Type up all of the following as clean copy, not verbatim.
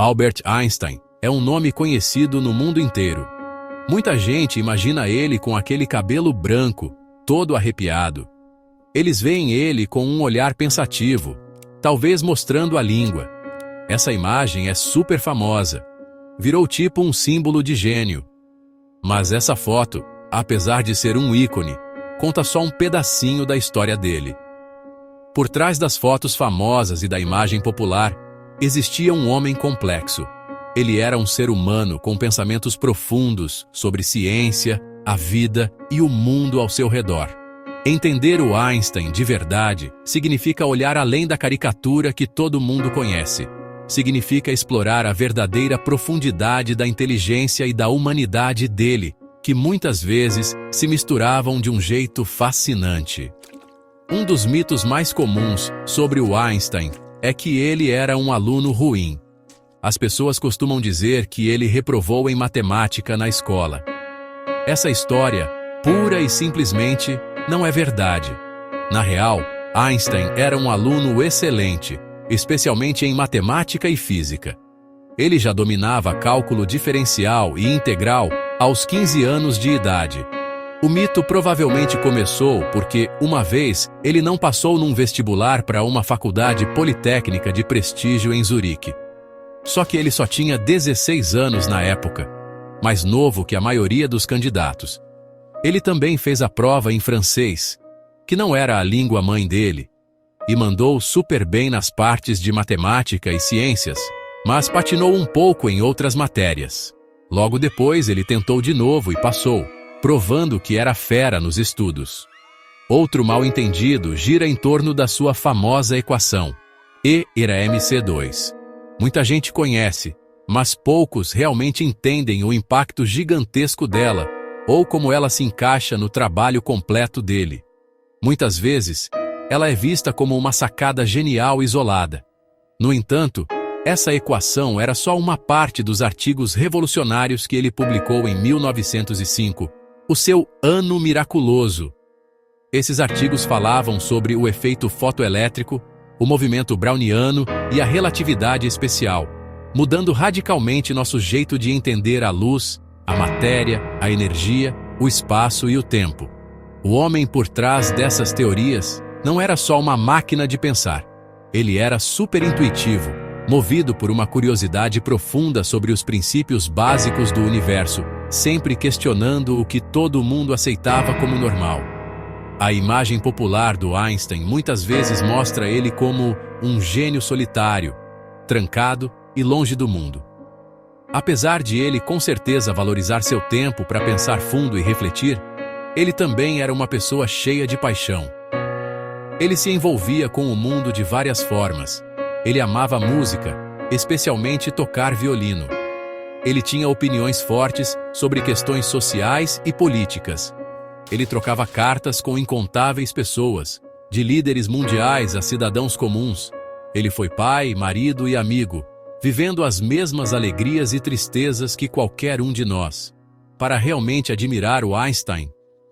Albert Einstein é um nome conhecido no mundo inteiro. Muita gente imagina ele com aquele cabelo branco, todo arrepiado. Eles veem ele com um olhar pensativo, talvez mostrando a língua. Essa imagem é super famosa. Virou tipo um símbolo de gênio. Mas essa foto, apesar de ser um ícone, conta só um pedacinho da história dele. Por trás das fotos famosas e da imagem popular, existia um homem complexo. Ele era um ser humano com pensamentos profundos sobre ciência, a vida e o mundo ao seu redor. Entender o Einstein de verdade significa olhar além da caricatura que todo mundo conhece. Significa explorar a verdadeira profundidade da inteligência e da humanidade dele, que muitas vezes se misturavam de um jeito fascinante. Um dos mitos mais comuns sobre o Einstein é que ele era um aluno ruim. As pessoas costumam dizer que ele reprovou em matemática na escola. Essa história, pura e simplesmente, não é verdade. Na real, Einstein era um aluno excelente, especialmente em matemática e física. Ele já dominava cálculo diferencial e integral aos 15 anos de idade. O mito provavelmente começou porque, uma vez, ele não passou num vestibular para uma faculdade politécnica de prestígio em Zurique. Só que ele só tinha 16 anos na época, mais novo que a maioria dos candidatos. Ele também fez a prova em francês, que não era a língua mãe dele, e mandou super bem nas partes de matemática e ciências, mas patinou um pouco em outras matérias. Logo depois ele tentou de novo e passou, provando que era fera nos estudos. Outro mal-entendido gira em torno da sua famosa equação, E=mc2. Muita gente conhece, mas poucos realmente entendem o impacto gigantesco dela, ou como ela se encaixa no trabalho completo dele. Muitas vezes, ela é vista como uma sacada genial isolada. No entanto, essa equação era só uma parte dos artigos revolucionários que ele publicou em 1905, o seu Ano Miraculoso. Esses artigos falavam sobre o efeito fotoelétrico, o movimento browniano e a relatividade especial, mudando radicalmente nosso jeito de entender a luz, a matéria, a energia, o espaço e o tempo. O homem por trás dessas teorias não era só uma máquina de pensar. Ele era superintuitivo, movido por uma curiosidade profunda sobre os princípios básicos do universo, sempre questionando o que todo mundo aceitava como normal. A imagem popular do Einstein muitas vezes mostra ele como um gênio solitário, trancado e longe do mundo. Apesar de ele com certeza valorizar seu tempo para pensar fundo e refletir, ele também era uma pessoa cheia de paixão. Ele se envolvia com o mundo de várias formas. Ele amava música, especialmente tocar violino. Ele tinha opiniões fortes sobre questões sociais e políticas. Ele trocava cartas com incontáveis pessoas, de líderes mundiais a cidadãos comuns. Ele foi pai, marido e amigo, vivendo as mesmas alegrias e tristezas que qualquer um de nós. Para realmente admirar o Einstein,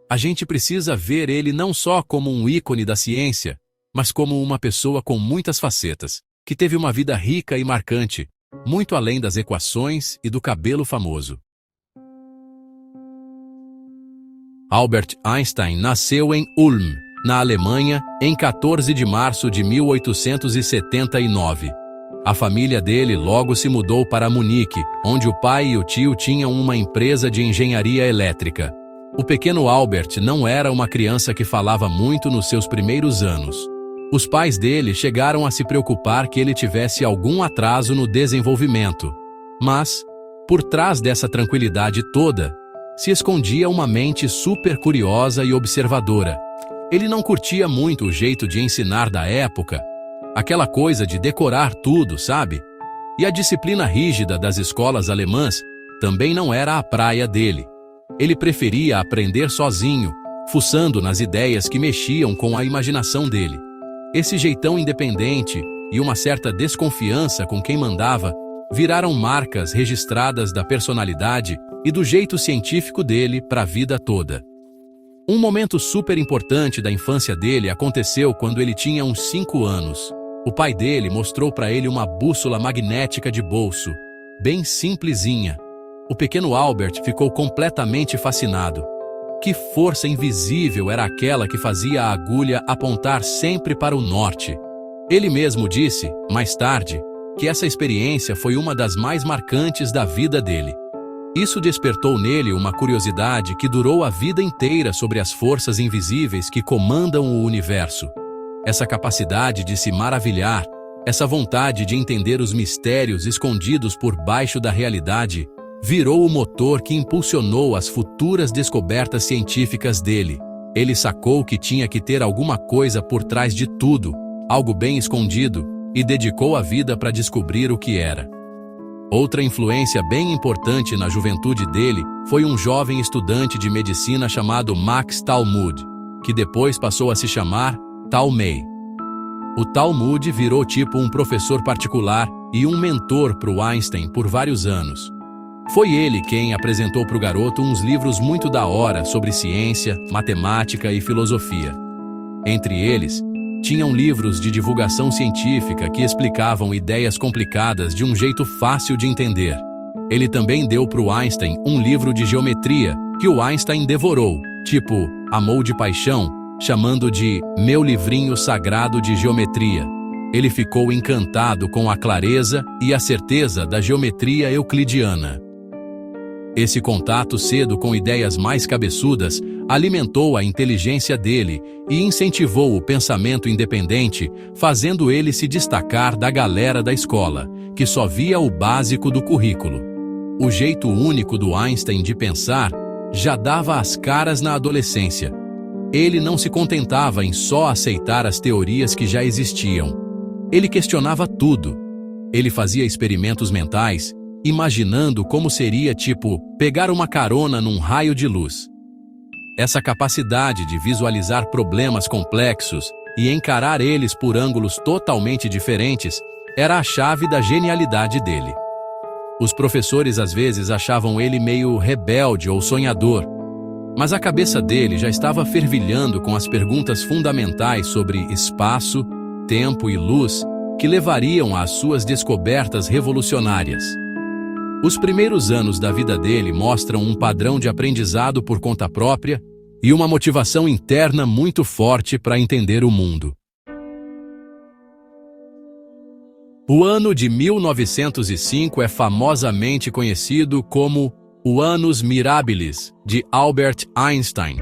a gente precisa ver ele não só como um ícone da ciência, mas como uma pessoa com muitas facetas, que teve uma vida rica e marcante, muito além das equações e do cabelo famoso. Albert Einstein nasceu em Ulm, na Alemanha, em 14 de março de 1879. A família dele logo se mudou para Munique, onde o pai e o tio tinham uma empresa de engenharia elétrica. O pequeno Albert não era uma criança que falava muito nos seus primeiros anos. Os pais dele chegaram a se preocupar que ele tivesse algum atraso no desenvolvimento. Mas, por trás dessa tranquilidade toda, se escondia uma mente super curiosa e observadora. Ele não curtia muito o jeito de ensinar da época, aquela coisa de decorar tudo, sabe? E a disciplina rígida das escolas alemãs também não era a praia dele. Ele preferia aprender sozinho, fuçando nas ideias que mexiam com a imaginação dele. Esse jeitão independente e uma certa desconfiança com quem mandava viraram marcas registradas da personalidade e do jeito científico dele para a vida toda. Um momento super importante da infância dele aconteceu quando ele tinha uns 5 anos. O pai dele mostrou para ele uma bússola magnética de bolso, bem simplesinha. O pequeno Albert ficou completamente fascinado. Que força invisível era aquela que fazia a agulha apontar sempre para o norte? Ele mesmo disse, mais tarde, que essa experiência foi uma das mais marcantes da vida dele. Isso despertou nele uma curiosidade que durou a vida inteira sobre as forças invisíveis que comandam o universo. Essa capacidade de se maravilhar, essa vontade de entender os mistérios escondidos por baixo da realidade, virou o motor que impulsionou as futuras descobertas científicas dele. Ele sacou que tinha que ter alguma coisa por trás de tudo, algo bem escondido, e dedicou a vida para descobrir o que era. Outra influência bem importante na juventude dele foi um jovem estudante de medicina chamado Max Talmud, que depois passou a se chamar Talmay. O Talmud virou tipo um professor particular e um mentor para o Einstein por vários anos. Foi ele quem apresentou para o garoto uns livros muito da hora sobre ciência, matemática e filosofia. Entre eles, tinham livros de divulgação científica que explicavam ideias complicadas de um jeito fácil de entender. Ele também deu para o Einstein um livro de geometria que o Einstein devorou, tipo, amou de paixão, chamando de meu livrinho sagrado de geometria. Ele ficou encantado com a clareza e a certeza da geometria euclidiana. Esse contato cedo com ideias mais cabeçudas alimentou a inteligência dele e incentivou o pensamento independente, fazendo ele se destacar da galera da escola, que só via o básico do currículo. O jeito único do Einstein de pensar já dava as caras na adolescência. Ele não se contentava em só aceitar as teorias que já existiam. Ele questionava tudo. Ele fazia experimentos mentais, imaginando como seria, tipo, pegar uma carona num raio de luz. Essa capacidade de visualizar problemas complexos e encarar eles por ângulos totalmente diferentes era a chave da genialidade dele. Os professores às vezes achavam ele meio rebelde ou sonhador, mas a cabeça dele já estava fervilhando com as perguntas fundamentais sobre espaço, tempo e luz que levariam às suas descobertas revolucionárias. Os primeiros anos da vida dele mostram um padrão de aprendizado por conta própria e uma motivação interna muito forte para entender o mundo. O ano de 1905 é famosamente conhecido como o Annus Mirabilis de Albert Einstein,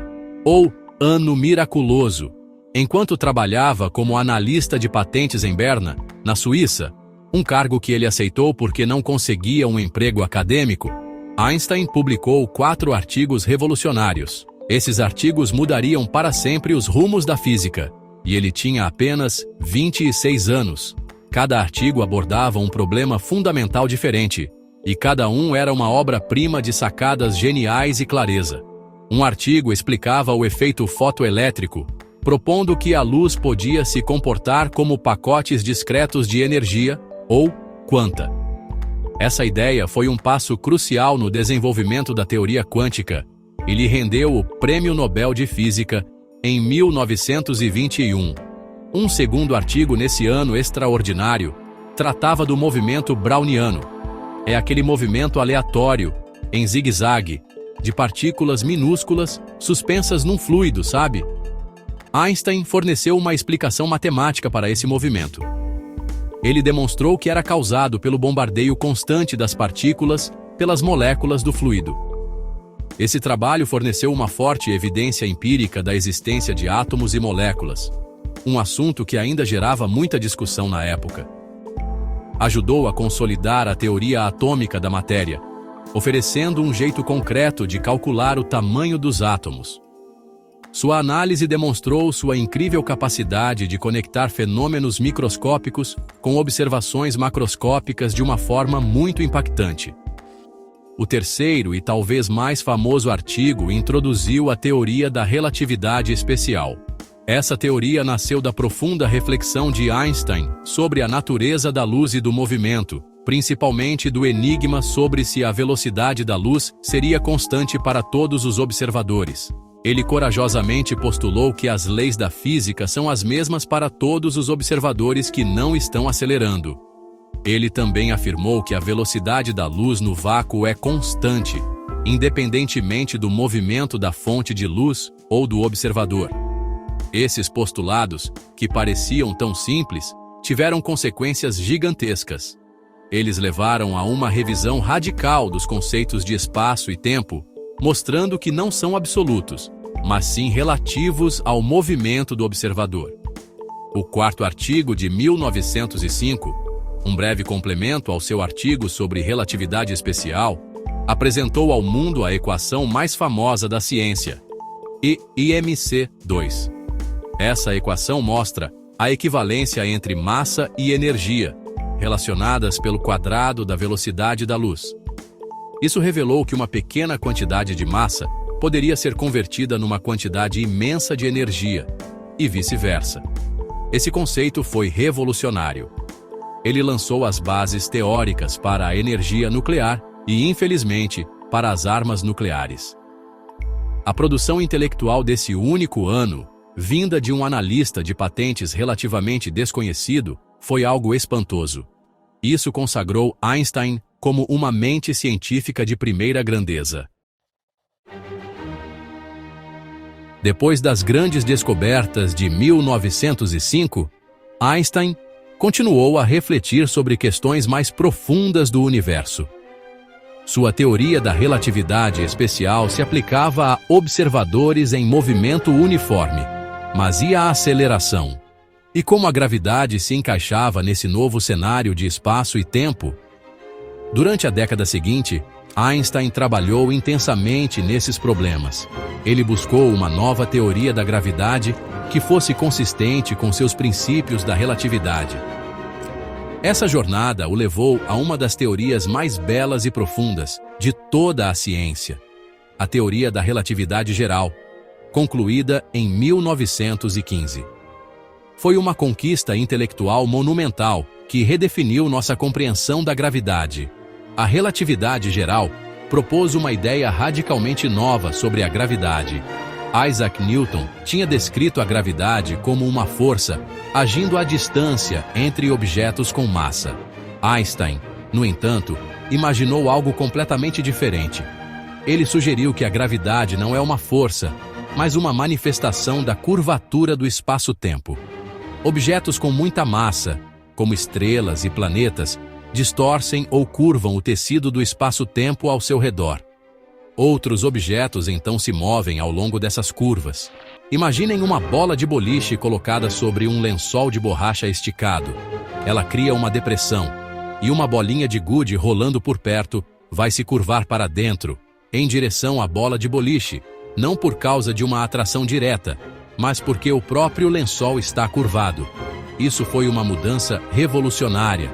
ou Ano Miraculoso. Enquanto trabalhava como analista de patentes em Berna, na Suíça, um cargo que ele aceitou porque não conseguia um emprego acadêmico, Einstein publicou 4 artigos revolucionários. Esses artigos mudariam para sempre os rumos da física, e ele tinha apenas 26 anos. Cada artigo abordava um problema fundamental diferente, e cada um era uma obra-prima de sacadas geniais e clareza. Um artigo explicava o efeito fotoelétrico, propondo que a luz podia se comportar como pacotes discretos de energia, ou quanta. Essa ideia foi um passo crucial no desenvolvimento da teoria quântica e lhe rendeu o Prêmio Nobel de Física em 1921. Um segundo artigo nesse ano extraordinário tratava do movimento browniano. É aquele movimento aleatório, em zigue-zague, de partículas minúsculas suspensas num fluido, sabe? Einstein forneceu uma explicação matemática para esse movimento. Ele demonstrou que era causado pelo bombardeio constante das partículas pelas moléculas do fluido. Esse trabalho forneceu uma forte evidência empírica da existência de átomos e moléculas, um assunto que ainda gerava muita discussão na época. Ajudou a consolidar a teoria atômica da matéria, oferecendo um jeito concreto de calcular o tamanho dos átomos. Sua análise demonstrou sua incrível capacidade de conectar fenômenos microscópicos com observações macroscópicas de uma forma muito impactante. O terceiro e talvez mais famoso artigo introduziu a teoria da relatividade especial. Essa teoria nasceu da profunda reflexão de Einstein sobre a natureza da luz e do movimento, principalmente do enigma sobre se a velocidade da luz seria constante para todos os observadores. Ele corajosamente postulou que as leis da física são as mesmas para todos os observadores que não estão acelerando. Ele também afirmou que a velocidade da luz no vácuo é constante, independentemente do movimento da fonte de luz ou do observador. Esses postulados, que pareciam tão simples, tiveram consequências gigantescas. Eles levaram a uma revisão radical dos conceitos de espaço e tempo, mostrando que não são absolutos, mas sim relativos ao movimento do observador. O quarto artigo de 1905, um breve complemento ao seu artigo sobre relatividade especial, apresentou ao mundo a equação mais famosa da ciência, IMC2. Essa equação mostra a equivalência entre massa e energia, relacionadas pelo quadrado da velocidade da luz. Isso revelou que uma pequena quantidade de massa poderia ser convertida numa quantidade imensa de energia, e vice-versa. Esse conceito foi revolucionário. Ele lançou as bases teóricas para a energia nuclear e, infelizmente, para as armas nucleares. A produção intelectual desse único ano, vinda de um analista de patentes relativamente desconhecido, foi algo espantoso. Isso consagrou Einstein como uma mente científica de primeira grandeza. Depois das grandes descobertas de 1905, Einstein continuou a refletir sobre questões mais profundas do universo. Sua teoria da relatividade especial se aplicava a observadores em movimento uniforme. Mas e a aceleração? E como a gravidade se encaixava nesse novo cenário de espaço e tempo? Durante a década seguinte, Einstein trabalhou intensamente nesses problemas. Ele buscou uma nova teoria da gravidade que fosse consistente com seus princípios da relatividade. Essa jornada o levou a uma das teorias mais belas e profundas de toda a ciência, a teoria da relatividade geral, concluída em 1915. Foi uma conquista intelectual monumental que redefiniu nossa compreensão da gravidade. A relatividade geral propôs uma ideia radicalmente nova sobre a gravidade. Isaac Newton tinha descrito a gravidade como uma força agindo à distância entre objetos com massa. Einstein, no entanto, imaginou algo completamente diferente. Ele sugeriu que a gravidade não é uma força, mas uma manifestação da curvatura do espaço-tempo. Objetos com muita massa, como estrelas e planetas, distorcem ou curvam o tecido do espaço-tempo ao seu redor. Outros objetos então se movem ao longo dessas curvas. Imaginem uma bola de boliche colocada sobre um lençol de borracha esticado. Ela cria uma depressão, e uma bolinha de gude rolando por perto vai se curvar para dentro, em direção à bola de boliche, não por causa de uma atração direta, mas porque o próprio lençol está curvado. Isso foi uma mudança revolucionária,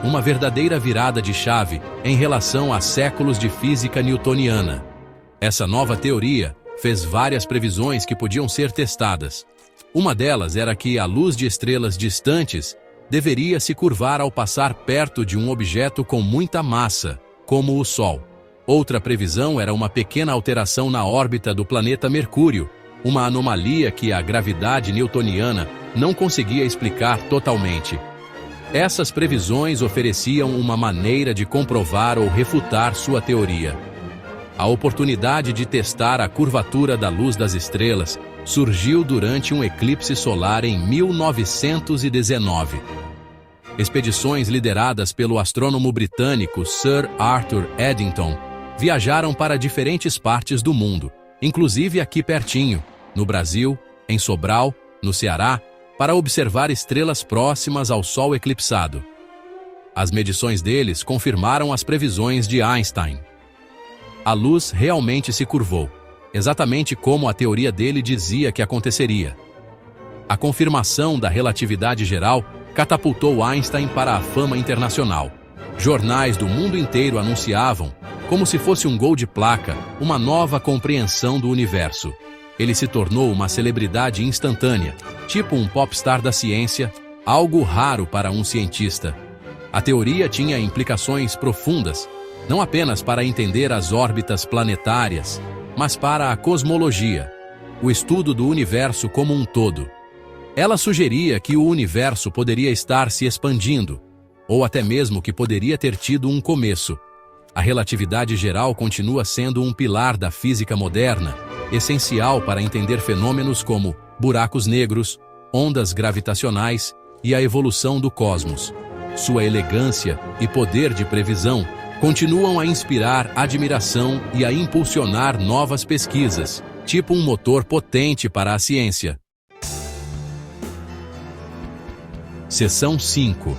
uma verdadeira virada de chave em relação a séculos de física newtoniana. Essa nova teoria fez várias previsões que podiam ser testadas. Uma delas era que a luz de estrelas distantes deveria se curvar ao passar perto de um objeto com muita massa, como o Sol. Outra previsão era uma pequena alteração na órbita do planeta Mercúrio, uma anomalia que a gravidade newtoniana não conseguia explicar totalmente. Essas previsões ofereciam uma maneira de comprovar ou refutar sua teoria. A oportunidade de testar a curvatura da luz das estrelas surgiu durante um eclipse solar em 1919. Expedições lideradas pelo astrônomo britânico Sir Arthur Eddington viajaram para diferentes partes do mundo, inclusive aqui pertinho, no Brasil, em Sobral, no Ceará, para observar estrelas próximas ao Sol eclipsado. As medições deles confirmaram as previsões de Einstein. A luz realmente se curvou, exatamente como a teoria dele dizia que aconteceria. A confirmação da relatividade geral catapultou Einstein para a fama internacional. Jornais do mundo inteiro anunciavam, como se fosse um gol de placa, uma nova compreensão do universo. Ele se tornou uma celebridade instantânea, tipo um popstar da ciência, algo raro para um cientista. A teoria tinha implicações profundas, não apenas para entender as órbitas planetárias, mas para a cosmologia, o estudo do universo como um todo. Ela sugeria que o universo poderia estar se expandindo, ou até mesmo que poderia ter tido um começo. A relatividade geral continua sendo um pilar da física moderna, essencial para entender fenômenos como buracos negros, ondas gravitacionais e a evolução do cosmos. Sua elegância e poder de previsão continuam a inspirar admiração e a impulsionar novas pesquisas, tipo um motor potente para a ciência. Seção 5.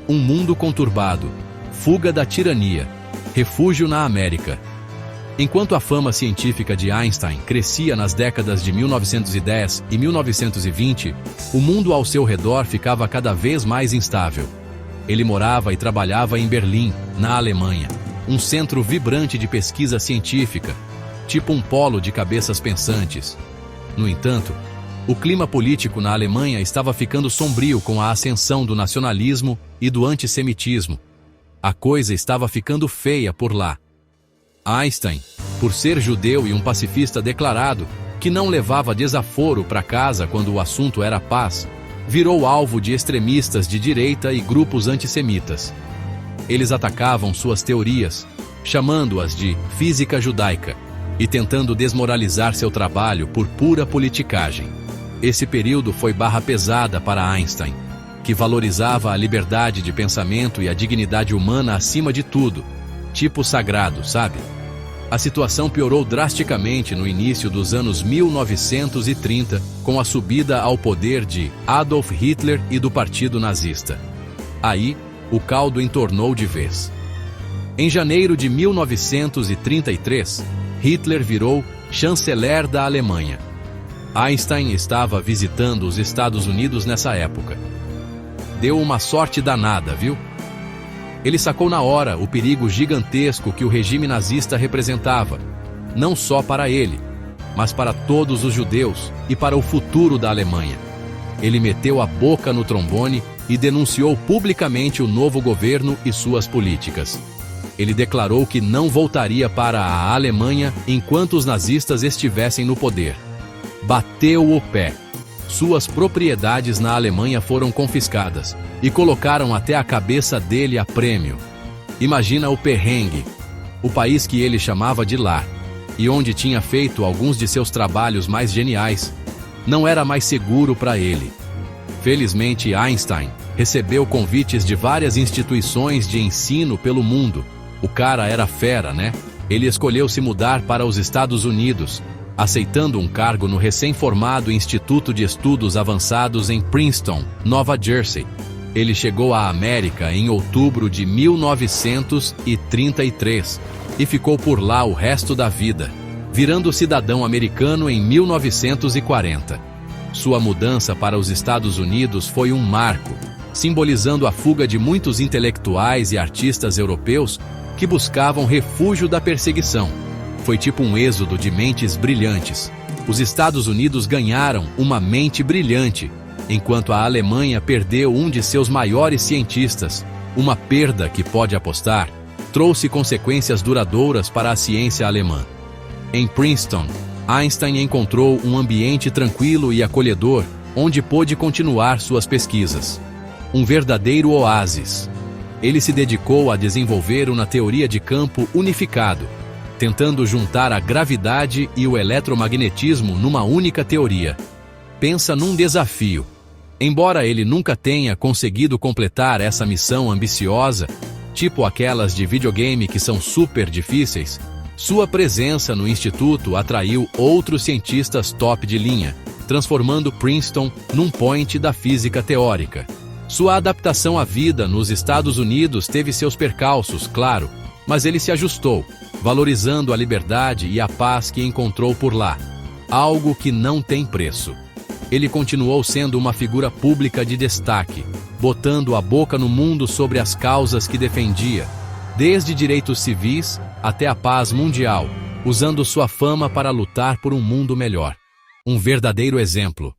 Um mundo conturbado. Fuga da tirania. Refúgio na América. Enquanto a fama científica de Einstein crescia nas décadas de 1910 e 1920, o mundo ao seu redor ficava cada vez mais instável. Ele morava e trabalhava em Berlim, na Alemanha, um centro vibrante de pesquisa científica, tipo um polo de cabeças pensantes. No entanto, o clima político na Alemanha estava ficando sombrio com a ascensão do nacionalismo e do antissemitismo. A coisa estava ficando feia por lá. Einstein, por ser judeu e um pacifista declarado, que não levava desaforo para casa quando o assunto era paz, virou alvo de extremistas de direita e grupos antissemitas. Eles atacavam suas teorias, chamando-as de física judaica, e tentando desmoralizar seu trabalho por pura politicagem. Esse período foi barra pesada para Einstein, que valorizava a liberdade de pensamento e a dignidade humana acima de tudo, tipo sagrado, sabe? A situação piorou drasticamente no início dos anos 1930, com a subida ao poder de Adolf Hitler e do Partido Nazista. Aí, o caldo entornou de vez. Em janeiro de 1933, Hitler virou chanceler da Alemanha. Einstein estava visitando os Estados Unidos nessa época. Deu uma sorte danada, viu? Ele sacou na hora o perigo gigantesco que o regime nazista representava, não só para ele, mas para todos os judeus e para o futuro da Alemanha. Ele meteu a boca no trombone e denunciou publicamente o novo governo e suas políticas. Ele declarou que não voltaria para a Alemanha enquanto os nazistas estivessem no poder. Bateu o pé. Suas propriedades na Alemanha foram confiscadas e colocaram até a cabeça dele a prêmio. Imagina o perrengue, o país que ele chamava de lar, e onde tinha feito alguns de seus trabalhos mais geniais, não era mais seguro para ele. Felizmente, Einstein recebeu convites de várias instituições de ensino pelo mundo. O cara era fera, né? Ele escolheu se mudar para os Estados Unidos, aceitando um cargo no recém-formado Instituto de Estudos Avançados em Princeton, Nova Jersey. Ele chegou à América em outubro de 1933 e ficou por lá o resto da vida, virando cidadão americano em 1940. Sua mudança para os Estados Unidos foi um marco, simbolizando a fuga de muitos intelectuais e artistas europeus que buscavam refúgio da perseguição. Foi tipo um êxodo de mentes brilhantes. Os Estados Unidos ganharam uma mente brilhante, enquanto a Alemanha perdeu um de seus maiores cientistas. Uma perda que, pode apostar, trouxe consequências duradouras para a ciência alemã. Em Princeton, Einstein encontrou um ambiente tranquilo e acolhedor, onde pôde continuar suas pesquisas. Um verdadeiro oásis. Ele se dedicou a desenvolver uma teoria de campo unificado, tentando juntar a gravidade e o eletromagnetismo numa única teoria. Pensa num desafio. Embora ele nunca tenha conseguido completar essa missão ambiciosa, tipo aquelas de videogame que são super difíceis, sua presença no instituto atraiu outros cientistas top de linha, transformando Princeton num point da física teórica. Sua adaptação à vida nos Estados Unidos teve seus percalços, claro, mas ele se ajustou, valorizando a liberdade e a paz que encontrou por lá, algo que não tem preço. Ele continuou sendo uma figura pública de destaque, botando a boca no mundo sobre as causas que defendia, desde direitos civis até a paz mundial, usando sua fama para lutar por um mundo melhor. Um verdadeiro exemplo.